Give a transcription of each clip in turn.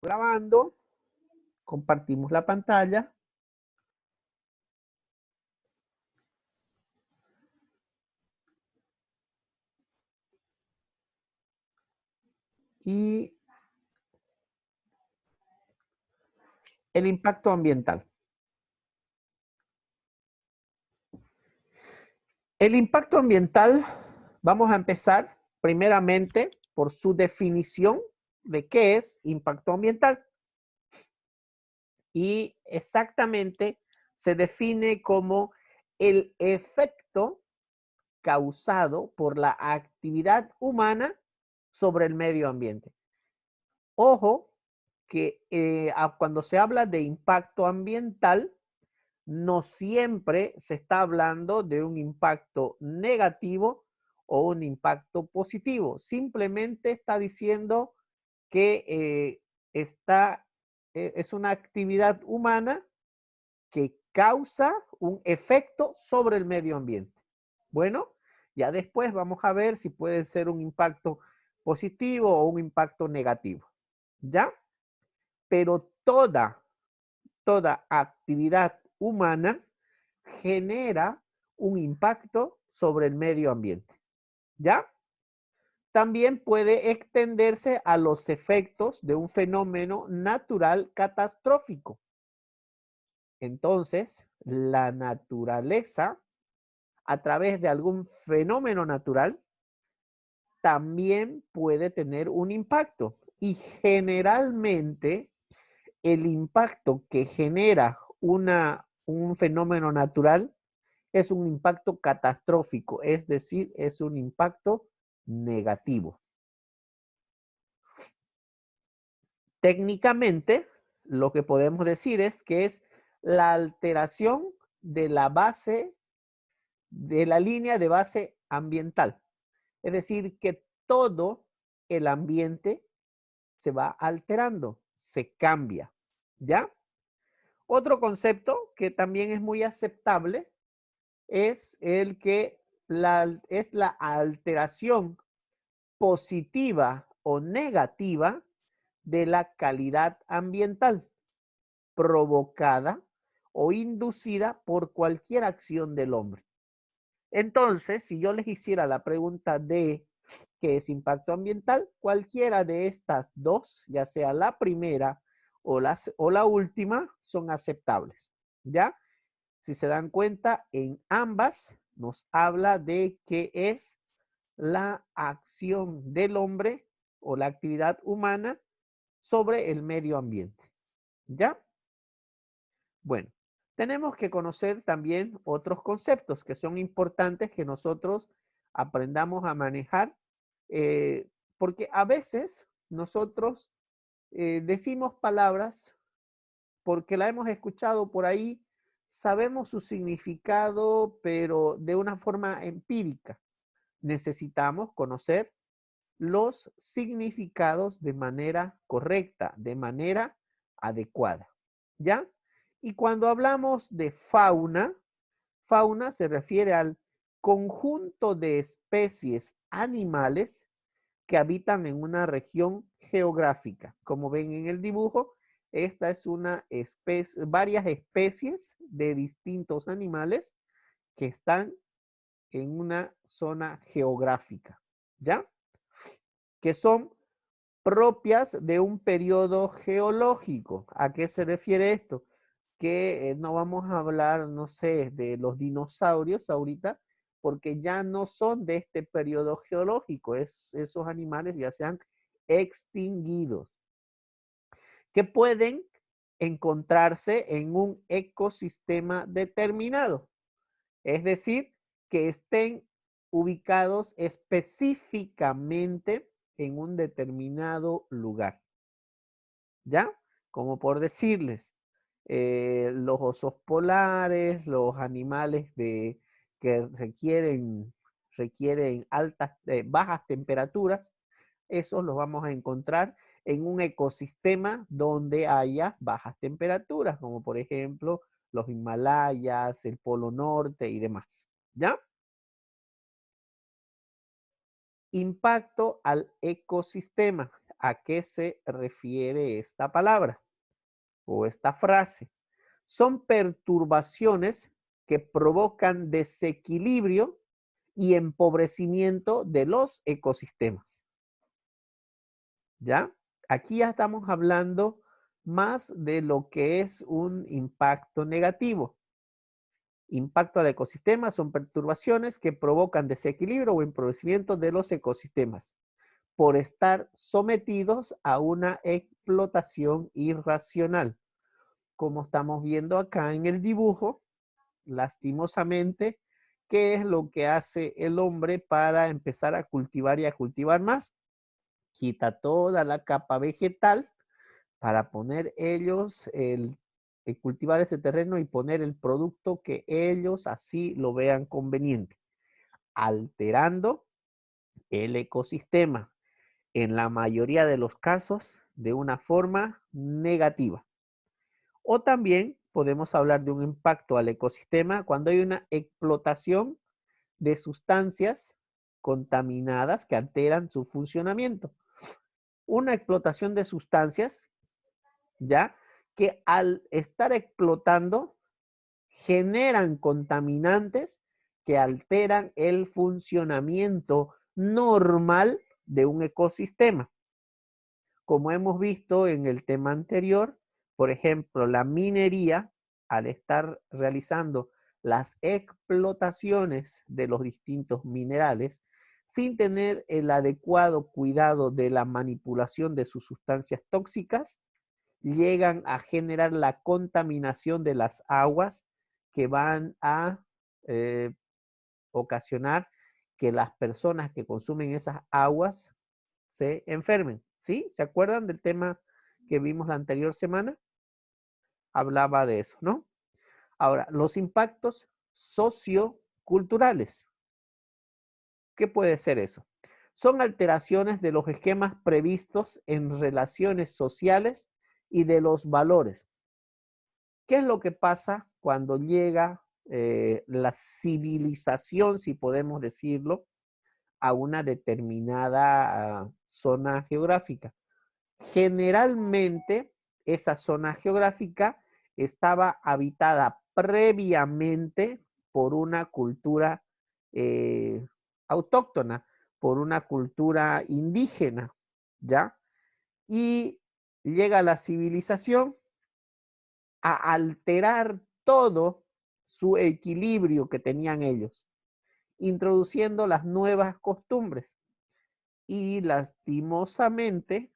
Grabando, compartimos la pantalla. Y el impacto ambiental. El impacto ambiental, vamos a empezar primeramente por su definición de qué es impacto ambiental. Y exactamente se define como el efecto causado por la actividad humana sobre el medio ambiente. Ojo que cuando se habla de impacto ambiental, no siempre se está hablando de un impacto negativo o un impacto positivo. Simplemente está diciendo que es una actividad humana que causa un efecto sobre el medio ambiente. Bueno, ya después vamos a ver si puede ser un impacto positivo o un impacto negativo. ¿Ya? Pero toda actividad humana genera un impacto sobre el medio ambiente. ¿Ya? También puede extenderse a los efectos de un fenómeno natural catastrófico. Entonces, la naturaleza, a través de algún fenómeno natural, también puede tener un impacto. Y generalmente, el impacto que genera un fenómeno natural es un impacto catastrófico, es decir, es un impacto negativo. Técnicamente, lo que podemos decir es que es la alteración de la base, de la línea de base ambiental. Es decir, que todo el ambiente se va alterando, se cambia, ¿ya? Otro concepto que también es muy aceptable es el que es la alteración positiva o negativa de la calidad ambiental provocada o inducida por cualquier acción del hombre. Entonces, si yo les hiciera la pregunta de qué es impacto ambiental, cualquiera de estas dos, ya sea la primera o la última, son aceptables. ¿Ya? Si se dan cuenta, en ambas nos habla de qué es la acción del hombre o la actividad humana sobre el medio ambiente. ¿Ya? Bueno, tenemos que conocer también otros conceptos que son importantes que nosotros aprendamos a manejar, porque a veces nosotros decimos palabras porque la hemos escuchado por ahí, sabemos su significado, pero de una forma empírica. Necesitamos conocer los significados de manera correcta, de manera adecuada. ¿Ya? Y cuando hablamos de fauna, fauna se refiere al conjunto de especies animales que habitan en una región geográfica. Como ven en el dibujo, esta es una especie, varias especies de distintos animales que están en una zona geográfica, ¿ya? Que son propias de un periodo geológico. ¿A qué se refiere esto? Que no vamos a hablar, no sé, de los dinosaurios ahorita, porque ya no son de este periodo geológico, esos animales ya se han extinguidos, que pueden encontrarse en un ecosistema determinado, es decir, que estén ubicados específicamente en un determinado lugar. ¿Ya? Como por decirles, los osos polares, los animales que requieren bajas temperaturas, esos los vamos a encontrar en un ecosistema donde haya bajas temperaturas, como por ejemplo los Himalayas, el Polo Norte y demás. ¿Ya? Impacto al ecosistema. a qué se refiere esta palabra o esta frase. Son perturbaciones que provocan desequilibrio y empobrecimiento de los ecosistemas. ¿Ya? Aquí ya estamos hablando más de lo que es un impacto negativo. Impacto al ecosistema son perturbaciones que provocan desequilibrio o empobrecimiento de los ecosistemas por estar sometidos a una explotación irracional. Como estamos viendo acá en el dibujo, lastimosamente, ¿qué es lo que hace el hombre para empezar a cultivar y a cultivar más? Quita toda la capa vegetal para poner ellos cultivar ese terreno y poner el producto que ellos así lo vean conveniente, alterando el ecosistema en la mayoría de los casos de una forma negativa. O también podemos hablar de un impacto al ecosistema cuando hay una explotación de sustancias contaminadas que alteran su funcionamiento. Una explotación de sustancias, ¿ya? Que al estar explotando generan contaminantes que alteran el funcionamiento normal de un ecosistema. Como hemos visto en el tema anterior, por ejemplo, la minería, al estar realizando las explotaciones de los distintos minerales, sin tener el adecuado cuidado de la manipulación de sus sustancias tóxicas, llegan a generar la contaminación de las aguas que van a eh, ocasionar que las personas que consumen esas aguas se enfermen. ¿Sí? ¿Se acuerdan del tema que vimos la anterior semana? Hablaba de eso, ¿no? Ahora, los impactos socioculturales. ¿Qué puede ser eso? Son alteraciones de los esquemas previstos en relaciones sociales y de los valores. ¿Qué es lo que pasa cuando llega la civilización, si podemos decirlo, a una determinada zona geográfica? Generalmente, esa zona geográfica estaba habitada previamente por una cultura autóctona, por una cultura indígena, ¿ya? Y llega la civilización a alterar todo su equilibrio que tenían ellos, introduciendo las nuevas costumbres. Y lastimosamente,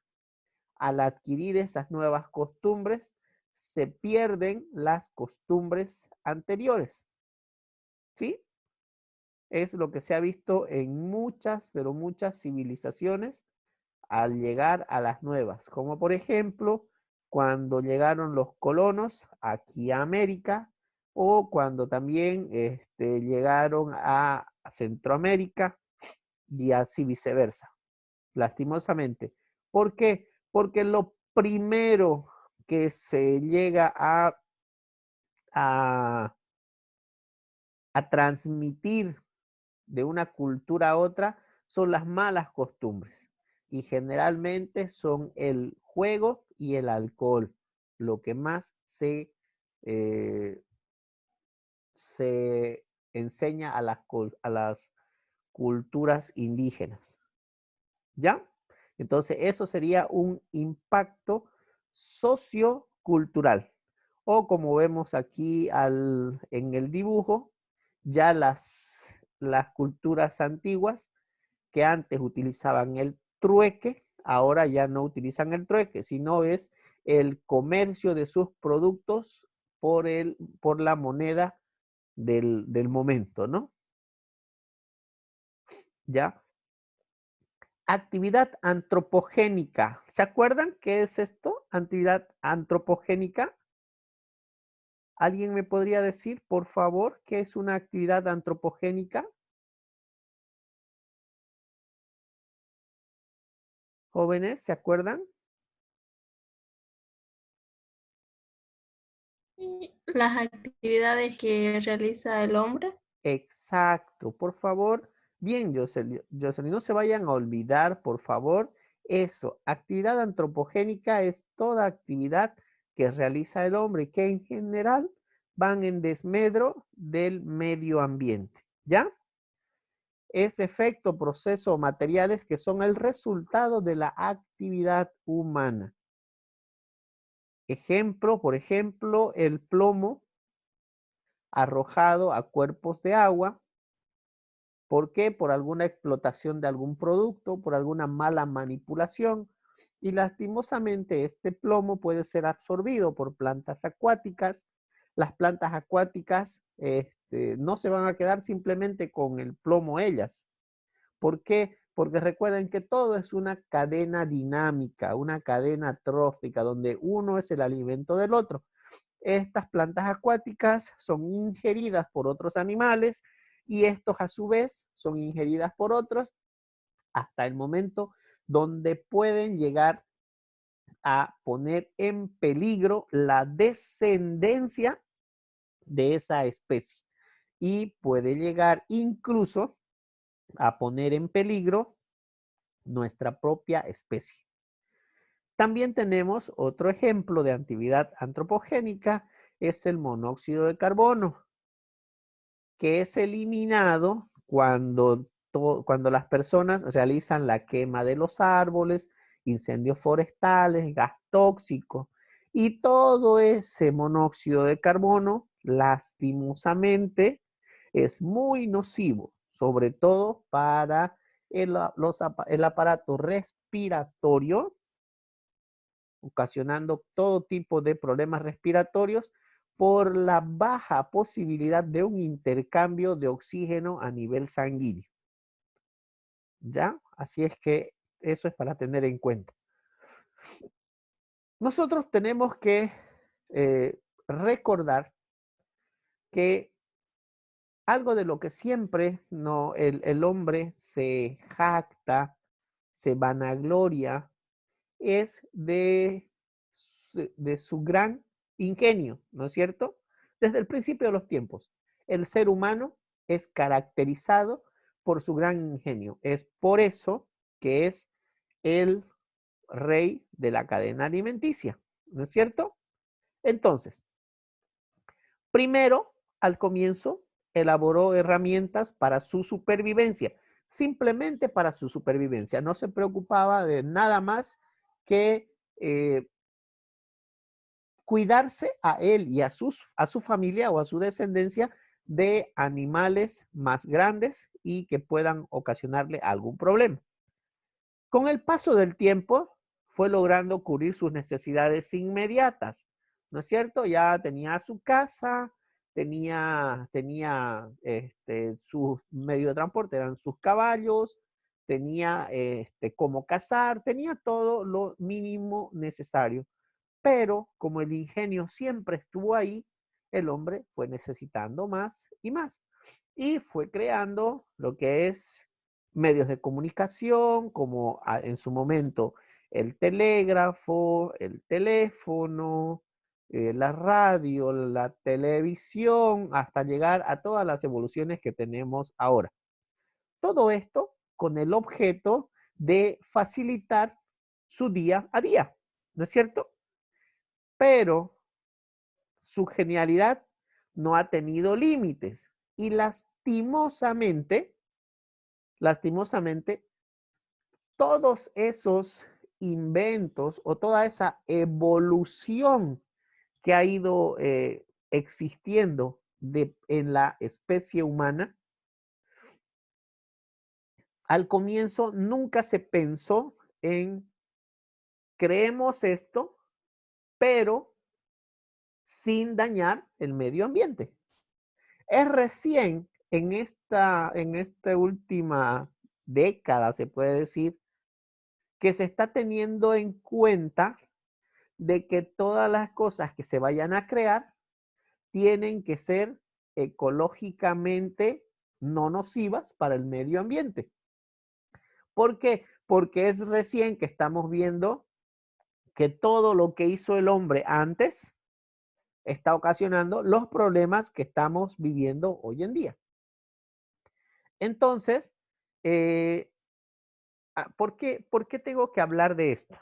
al adquirir esas nuevas costumbres, se pierden las costumbres anteriores. ¿Sí? Es lo que se ha visto en muchas, pero muchas civilizaciones al llegar a las nuevas, como por ejemplo cuando llegaron los colonos aquí a América o cuando también llegaron a Centroamérica y así viceversa, lastimosamente. ¿Por qué? Porque lo primero que se llega a, a transmitir de una cultura a otra son las malas costumbres y generalmente son el juego y el alcohol, lo que más se enseña a las culturas indígenas. ¿Ya? Entonces, eso sería un impacto sociocultural. O como vemos aquí en el dibujo, ya las culturas antiguas que antes utilizaban el trueque, ahora ya no utilizan el trueque, sino es el comercio de sus productos por la moneda del momento, ¿no? ¿Ya? Actividad antropogénica. ¿Se acuerdan qué es esto? Actividad antropogénica. ¿Alguien me podría decir, por favor, qué es una actividad antropogénica? Jóvenes, ¿se acuerdan? Las actividades que realiza el hombre. Exacto, por favor. Bien, Jocelyn, no se vayan a olvidar, por favor, Eso, actividad antropogénica es toda actividad que realiza el hombre y que en general van en desmedro del medio ambiente, ¿ya? Es efecto, proceso o materiales que son el resultado de la actividad humana. Ejemplo, por ejemplo, el plomo arrojado a cuerpos de agua. ¿Por qué? Por alguna explotación de algún producto, por alguna mala manipulación. Y lastimosamente este plomo puede ser absorbido por plantas acuáticas. Las plantas acuáticas no se van a quedar simplemente con el plomo ellas. ¿Por qué? Porque recuerden que todo es una cadena dinámica, una cadena trófica, donde uno es el alimento del otro. Estas plantas acuáticas son ingeridas por otros animales y estos a su vez son ingeridas por otros hasta el momento donde pueden llegar a poner en peligro la descendencia de esa especie y puede llegar incluso a poner en peligro nuestra propia especie. También tenemos otro ejemplo de actividad antropogénica, es el monóxido de carbono, que es eliminado cuando las personas realizan la quema de los árboles, incendios forestales, gas tóxico, y todo ese monóxido de carbono, lastimosamente, es muy nocivo, sobre todo para el aparato respiratorio, ocasionando todo tipo de problemas respiratorios por la baja posibilidad de un intercambio de oxígeno a nivel sanguíneo. ¿Ya? Así es que eso es para tener en cuenta. Nosotros tenemos que recordar que algo de lo que siempre no, el hombre se jacta, se vanagloria, es de su gran ingenio, ¿no es cierto? Desde el principio de los tiempos, el ser humano es caracterizado por su gran ingenio. Es por eso que es el rey de la cadena alimenticia, ¿no es cierto? Entonces, primero, al comienzo, elaboró herramientas para su supervivencia, simplemente para su supervivencia. No se preocupaba de nada más que cuidarse a él y a su familia o a su descendencia de animales más grandes y que puedan ocasionarle algún problema. Con el paso del tiempo, fue logrando cubrir sus necesidades inmediatas, ¿no es cierto? Ya tenía su casa, tenía sus medios de transporte, eran sus caballos, tenía cómo cazar, tenía todo lo mínimo necesario. Pero como el ingenio siempre estuvo ahí, el hombre fue necesitando más y más. Y fue creando lo que es medios de comunicación, como en su momento el telégrafo, el teléfono, la radio, la televisión, hasta llegar a todas las evoluciones que tenemos ahora. Todo esto con el objeto de facilitar su día a día, ¿no es cierto? Pero su genialidad no ha tenido límites y lastimosamente, todos esos inventos o toda esa evolución que ha ido existiendo en la especie humana, al comienzo nunca se pensó en creemos esto, pero sin dañar el medio ambiente. Es recién en esta última década, se puede decir, que se está teniendo en cuenta de que todas las cosas que se vayan a crear tienen que ser ecológicamente no nocivas para el medio ambiente. ¿Por qué? Porque es recién que estamos viendo que todo lo que hizo el hombre antes está ocasionando los problemas que estamos viviendo hoy en día. Entonces, por qué tengo que hablar de esto?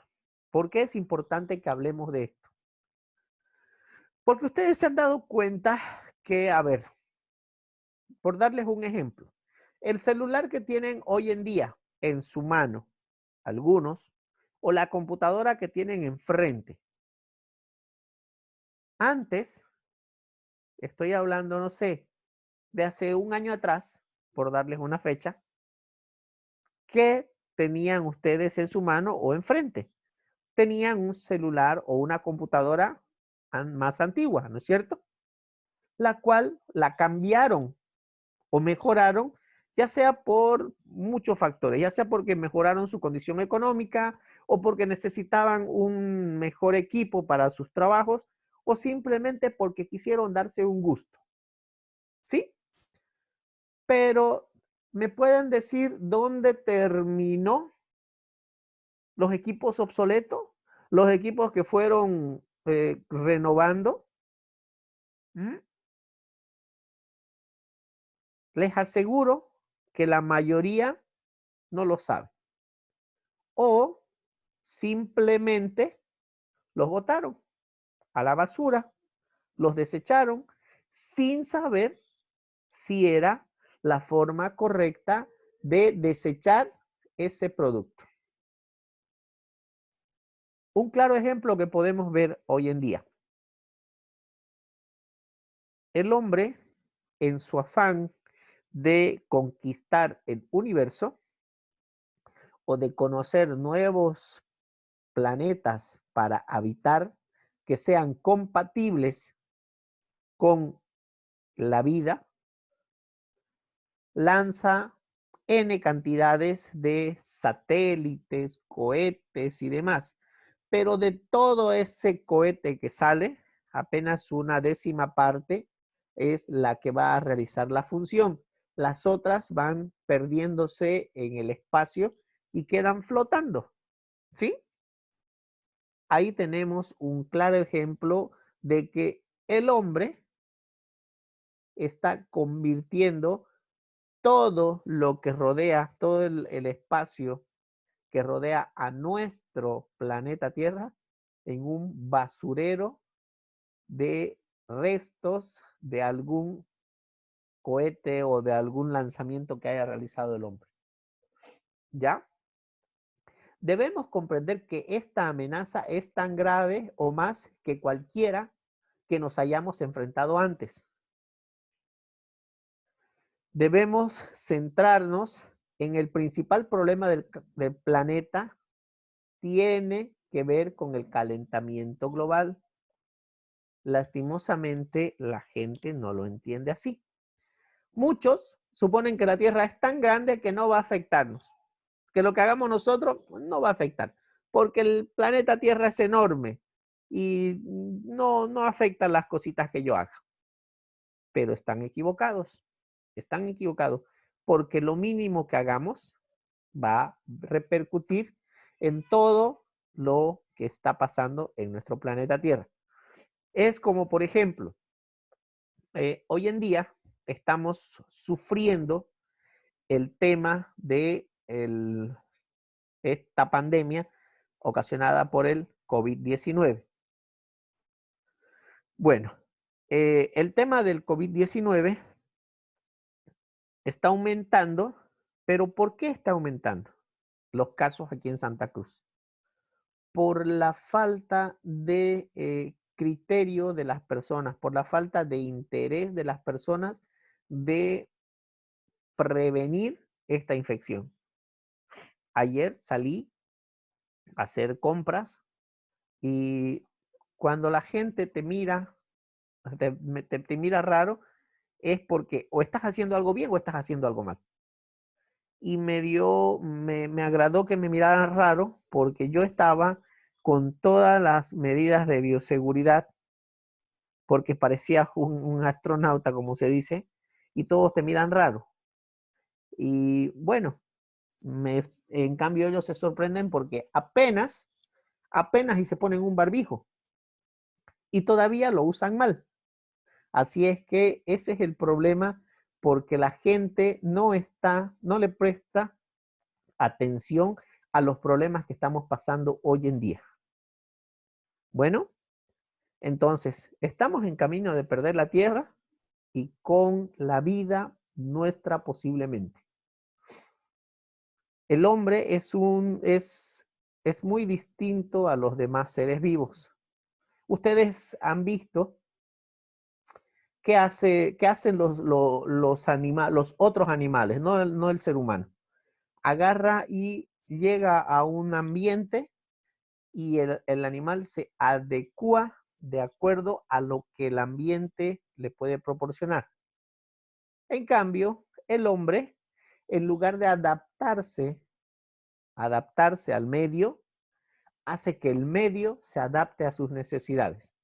¿Por qué es importante que hablemos de esto? Porque ustedes se han dado cuenta que, a ver, por darles un ejemplo, el celular que tienen hoy en día en su mano, algunos, o la computadora que tienen enfrente. Antes, estoy hablando, no sé, de hace un año atrás, por darles una fecha, ¿qué tenían ustedes en su mano o enfrente? Tenían un celular o una computadora más antigua, ¿no es cierto? La cual la cambiaron o mejoraron, ya sea por muchos factores, ya sea porque mejoraron su condición económica o porque necesitaban un mejor equipo para sus trabajos o simplemente porque quisieron darse un gusto. ¿Sí? Pero, ¿me pueden decir dónde terminó los equipos obsoletos? Los equipos que fueron renovando. ¿Mm? Les aseguro que la mayoría no lo sabe. O simplemente los botaron a la basura, los desecharon sin saber si era la forma correcta de desechar ese producto. Un claro ejemplo que podemos ver hoy en día. El hombre, en su afán de conquistar el universo o de conocer nuevos planetas para habitar que sean compatibles con la vida, lanza N cantidades de satélites, cohetes y demás. Pero de todo ese cohete que sale, apenas una décima parte es la que va a realizar la función. Las otras van perdiéndose en el espacio y quedan flotando. ¿Sí? Ahí tenemos un claro ejemplo de que el hombre está convirtiendo todo lo que rodea, todo el espacio que rodea a nuestro planeta Tierra en un basurero de restos de algún cohete o de algún lanzamiento que haya realizado el hombre. ¿Ya? Debemos comprender que esta amenaza es tan grave o más que cualquiera que nos hayamos enfrentado antes. Debemos centrarnos en el principal problema del planeta, tiene que ver con el calentamiento global. Lastimosamente, la gente no lo entiende así. Muchos suponen que la Tierra es tan grande que no va a afectarnos, que lo que hagamos nosotros no va a afectar, porque el planeta Tierra es enorme y no afecta las cositas que yo haga. Pero están equivocados, porque lo mínimo que hagamos va a repercutir en todo lo que está pasando en nuestro planeta Tierra. Es como, por ejemplo, hoy en día estamos sufriendo el tema de esta pandemia ocasionada por el COVID-19. Bueno, el tema del COVID-19 está aumentando, pero ¿por qué está aumentando los casos aquí en Santa Cruz? Por la falta de criterio de las personas, por la falta de interés de las personas de prevenir esta infección. Ayer salí a hacer compras y cuando la gente te mira, te mira raro, es porque o estás haciendo algo bien o estás haciendo algo mal. Y me agradó que me miraran raro porque yo estaba con todas las medidas de bioseguridad porque parecía un astronauta, como se dice, y todos te miran raro. Y bueno, en cambio ellos se sorprenden porque apenas y se ponen un barbijo y todavía lo usan mal. Así es que ese es el problema porque la gente no le presta atención a los problemas que estamos pasando hoy en día. Bueno, entonces, estamos en camino de perder la tierra y con la vida nuestra posiblemente. El hombre es muy distinto a los demás seres vivos. Ustedes han visto qué hacen los otros animales, no el ser humano. Agarra y llega a un ambiente y el animal se adecua de acuerdo a lo que el ambiente le puede proporcionar. En cambio, el hombre, en lugar de adaptarse al medio, hace que el medio se adapte a sus necesidades.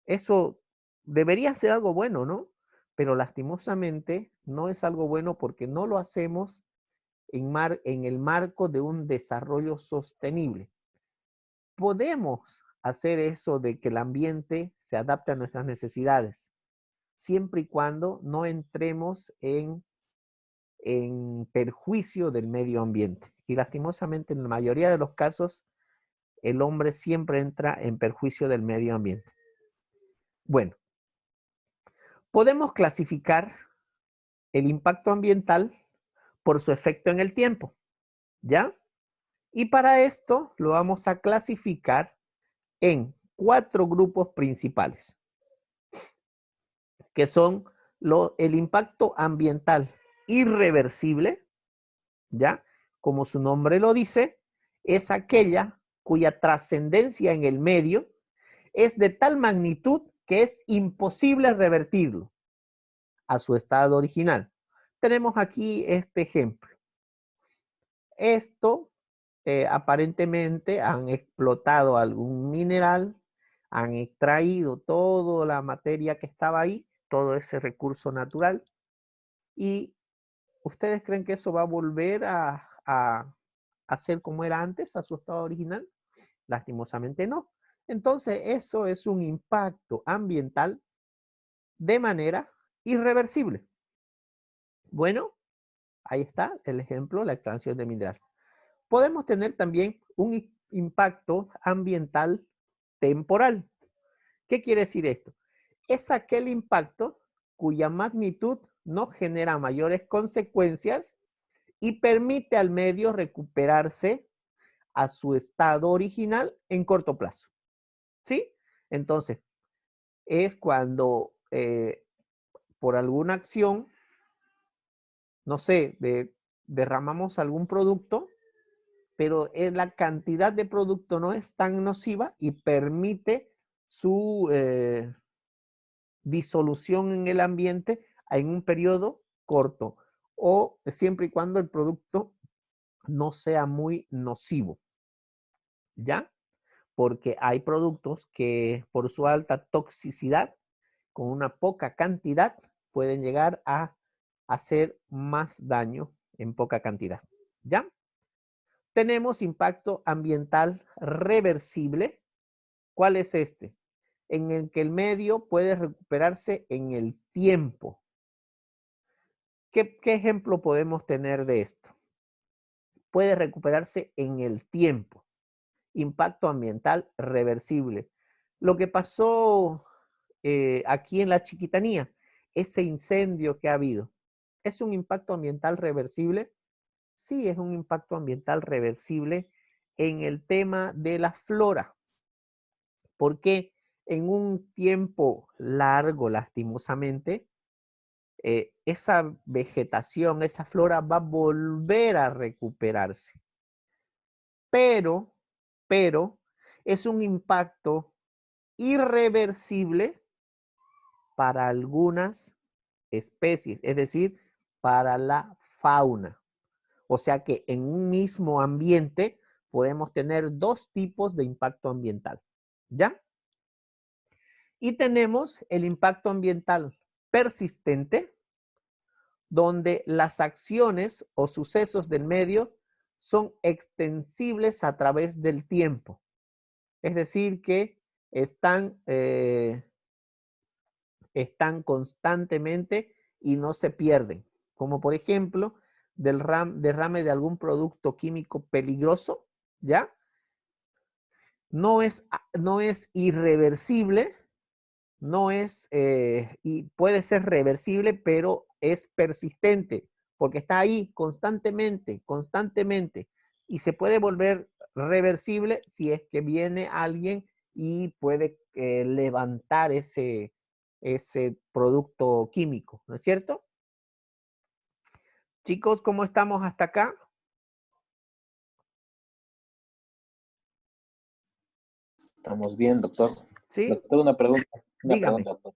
Eso debería ser algo bueno, ¿no? Pero lastimosamente no es algo bueno porque no lo hacemos en el marco de un desarrollo sostenible. Podemos hacer eso de que el ambiente se adapte a nuestras necesidades, siempre y cuando no entremos en perjuicio del medio ambiente. Y lastimosamente, en la mayoría de los casos, el hombre siempre entra en perjuicio del medio ambiente. Bueno, podemos clasificar el impacto ambiental por su efecto en el tiempo, ¿ya? Y para esto lo vamos a clasificar en 4 grupos principales, que son el impacto ambiental irreversible, ¿ya? Como su nombre lo dice, es aquella cuya trascendencia en el medio es de tal magnitud que es imposible revertirlo a su estado original. Tenemos aquí este ejemplo. Esto aparentemente han explotado algún mineral, han extraído toda la materia que estaba ahí, todo ese recurso natural, y ¿ustedes creen que eso va a volver a ser como era antes, a su estado original? Lastimosamente no. Entonces, eso es un impacto ambiental de manera irreversible. Bueno, ahí está el ejemplo, la extracción de mineral. Podemos tener también un impacto ambiental temporal. ¿Qué quiere decir esto? Es aquel impacto cuya magnitud no genera mayores consecuencias y permite al medio recuperarse a su estado original en corto plazo. ¿Sí? Entonces, es cuando por alguna acción, no sé, derramamos algún producto, pero la cantidad de producto no es tan nociva y permite su disolución en el ambiente en un periodo corto o siempre y cuando el producto no sea muy nocivo, ¿ya? Porque hay productos que por su alta toxicidad, con una poca cantidad, pueden llegar a hacer más daño en poca cantidad, ¿ya? Tenemos impacto ambiental reversible. ¿Cuál es este? En el que el medio puede recuperarse en el tiempo. ¿Qué ejemplo podemos tener de esto? Puede recuperarse en el tiempo. Impacto ambiental reversible. Lo que pasó aquí en la Chiquitanía, ese incendio que ha habido, ¿es un impacto ambiental reversible? Sí, es un impacto ambiental reversible en el tema de la flora, porque en un tiempo largo, lastimosamente, esa vegetación, esa flora va a volver a recuperarse. Pero es un impacto irreversible para algunas especies, es decir, para la fauna. O sea que en un mismo ambiente podemos tener 2 tipos de impacto ambiental, ¿ya? Y tenemos el impacto ambiental persistente, donde las acciones o sucesos del medio son extensibles a través del tiempo. Es decir, que están constantemente y no se pierden. Como por ejemplo, derrame de algún producto químico peligroso, ¿ya? No es irreversible, no es, y puede ser reversible, pero es persistente, porque está ahí constantemente, constantemente, y se puede volver reversible si es que viene alguien y puede levantar ese producto químico, ¿no es cierto? Chicos, ¿cómo estamos hasta acá? Estamos bien, doctor. ¿Sí? Doctor, una pregunta. Dígame. Doctor.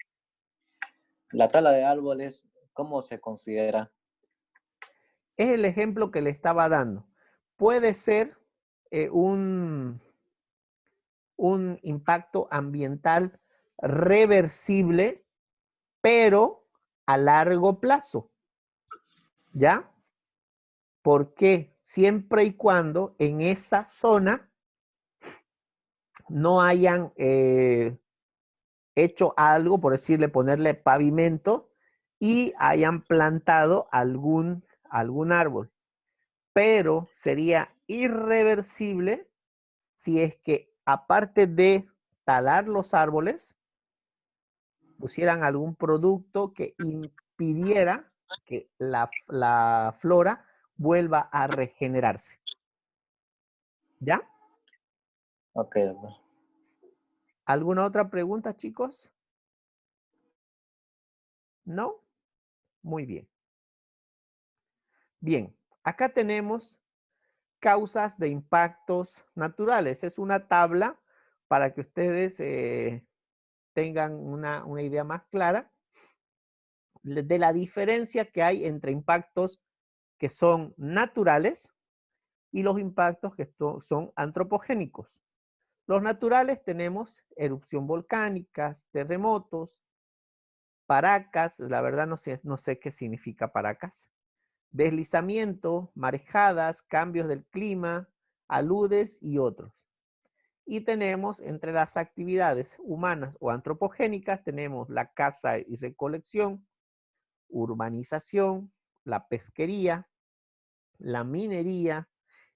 La tala de árboles, ¿cómo se considera? Es el ejemplo que le estaba dando. Puede ser un impacto ambiental reversible, pero a largo plazo. ¿Ya? Porque siempre y cuando en esa zona no hayan hecho algo, por decirle, ponerle pavimento y hayan plantado algún árbol. Pero sería irreversible si es que aparte de talar los árboles, pusieran algún producto que impidiera que la flora vuelva a regenerarse. ¿Ya? Ok, doctor. ¿Alguna otra pregunta, chicos? ¿No? Muy bien. Bien, acá tenemos causas de impactos naturales. Es una tabla para que ustedes tengan una idea más clara de la diferencia que hay entre impactos que son naturales y los impactos que son antropogénicos. Los naturales tenemos erupción volcánicas, terremotos, paracas, la verdad no sé qué significa paracas, deslizamiento, marejadas, cambios del clima, aludes y otros. Y tenemos entre las actividades humanas o antropogénicas, tenemos la caza y recolección, urbanización, la pesquería, la minería,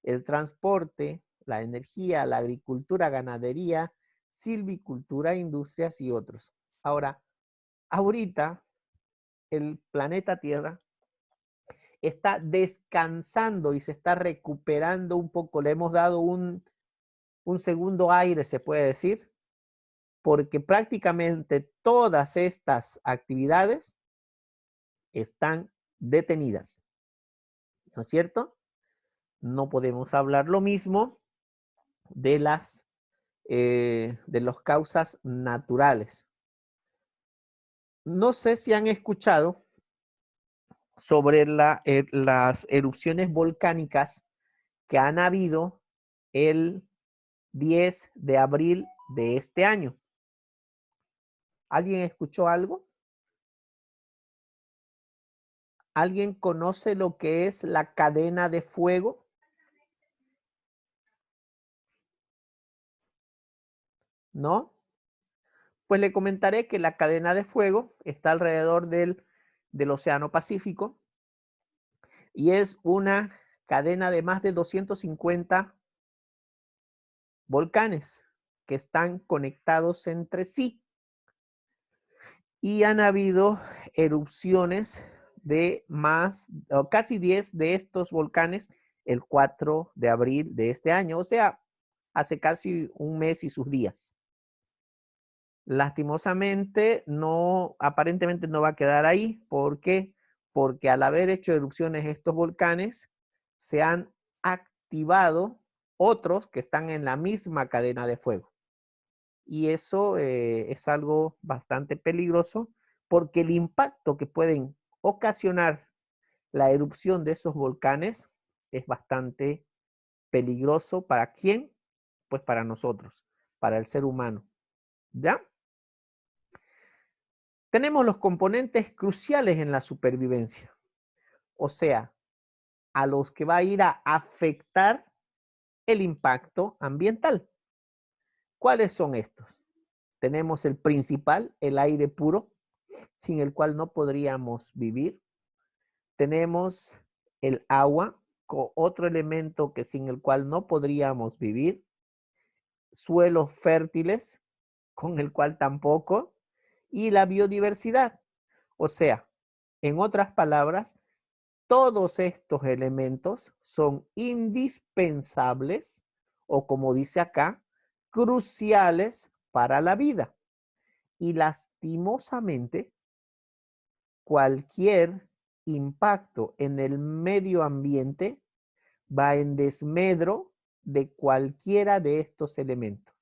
el transporte, la energía, la agricultura, ganadería, silvicultura, industrias y otros. Ahora, ahorita el planeta Tierra está descansando y se está recuperando un poco. Le hemos dado un segundo aire, se puede decir, porque prácticamente todas estas actividades están detenidas. ¿No es cierto? No podemos hablar lo mismo de las causas naturales. No sé si han escuchado sobre las erupciones volcánicas que han habido el 10 de abril de este año. ¿Alguien escuchó algo? ¿Alguien conoce lo que es la cadena de fuego? ¿No? Pues le comentaré que la cadena de fuego está alrededor del Océano Pacífico y es una cadena de más de 250 volcanes que están conectados entre sí. Y han habido erupciones de casi 10 de estos volcanes el 4 de abril de este año, o sea, hace casi un mes y sus días. Lastimosamente, aparentemente no va a quedar ahí. ¿Por qué? Porque al haber hecho erupciones estos volcanes, se han activado otros que están en la misma cadena de fuego. Y eso es algo bastante peligroso porque el impacto que pueden ocasionar la erupción de esos volcanes es bastante peligroso. ¿Para quién? Pues para nosotros, para el ser humano. ¿Ya? Tenemos los componentes cruciales en la supervivencia, o sea, a los que va a ir a afectar el impacto ambiental. ¿Cuáles son estos? Tenemos el principal, el aire puro, sin el cual no podríamos vivir. Tenemos el agua, otro elemento que sin el cual no podríamos vivir, suelos fértiles, con el cual tampoco, y la biodiversidad. O sea, en otras palabras, todos estos elementos son indispensables o, como dice acá, cruciales para la vida. Y lastimosamente, cualquier impacto en el medio ambiente va en desmedro de cualquiera de estos elementos.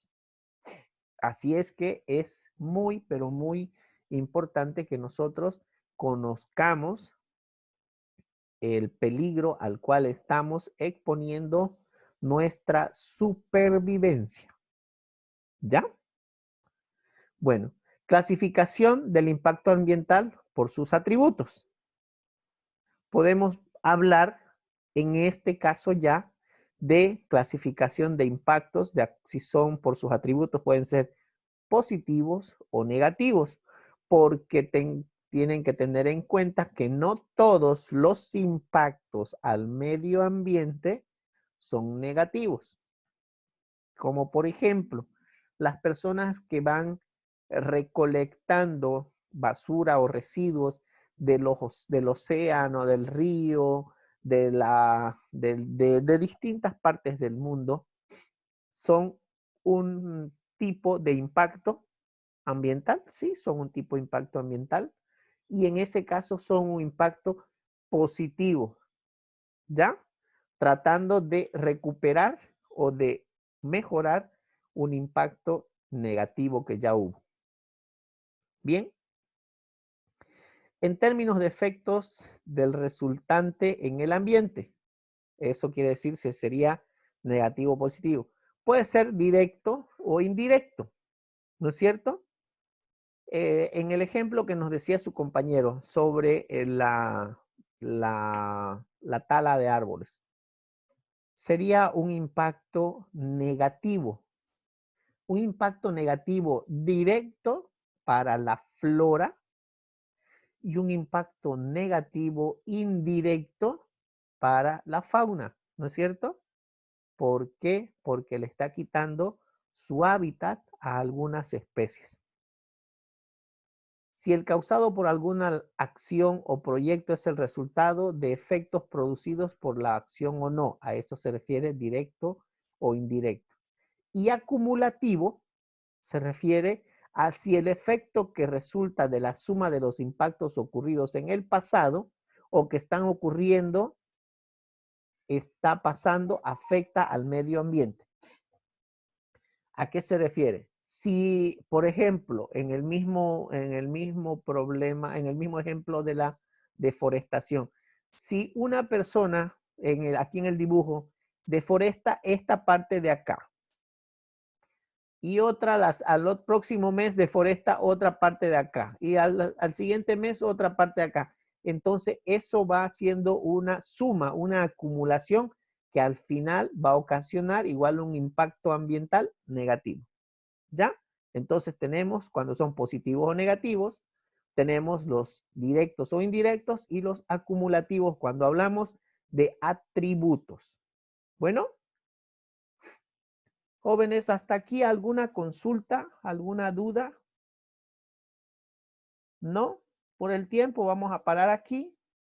Así es que es muy, pero muy importante que nosotros conozcamos el peligro al cual estamos exponiendo nuestra supervivencia. ¿Ya? Bueno, clasificación del impacto ambiental por sus atributos. Podemos hablar en este caso ya de clasificación de impactos, si son por sus atributos, pueden ser positivos o negativos, porque tienen que tener en cuenta que no todos los impactos al medio ambiente son negativos. Como por ejemplo, las personas que van recolectando basura o residuos del océano, del río, de distintas partes del mundo, son un tipo de impacto ambiental, sí, son un tipo de impacto ambiental, y en ese caso son un impacto positivo, ¿ya? Tratando de recuperar o de mejorar un impacto negativo que ya hubo. Bien. En términos de efectos del resultante en el ambiente, eso quiere decir si sería negativo o positivo. Puede ser directo o indirecto, ¿no es cierto? En el ejemplo que nos decía su compañero sobre la tala de árboles, sería un impacto negativo. Un impacto negativo directo para la flora y un impacto negativo indirecto para la fauna, ¿no es cierto? ¿Por qué? Porque le está quitando su hábitat a algunas especies. Si el causado por alguna acción o proyecto es el resultado de efectos producidos por la acción o no, a eso se refiere directo o indirecto. Y acumulativo se refiere a si el efecto que resulta de la suma de los impactos ocurridos en el pasado o que están ocurriendo, está pasando, afecta al medio ambiente. ¿A qué se refiere? Si, por ejemplo, en el mismo problema, en el mismo ejemplo de la deforestación, si una persona, aquí en el dibujo, deforesta esta parte de acá y otra al próximo mes deforesta otra parte de acá y al siguiente mes otra parte de acá, entonces eso va haciendo una suma, una acumulación que al final va a ocasionar igual un impacto ambiental negativo. ¿Ya? Entonces tenemos, cuando son positivos o negativos, tenemos los directos o indirectos y los acumulativos cuando hablamos de atributos. Bueno, jóvenes, hasta aquí alguna consulta, alguna duda. ¿No? Por el tiempo vamos a parar aquí.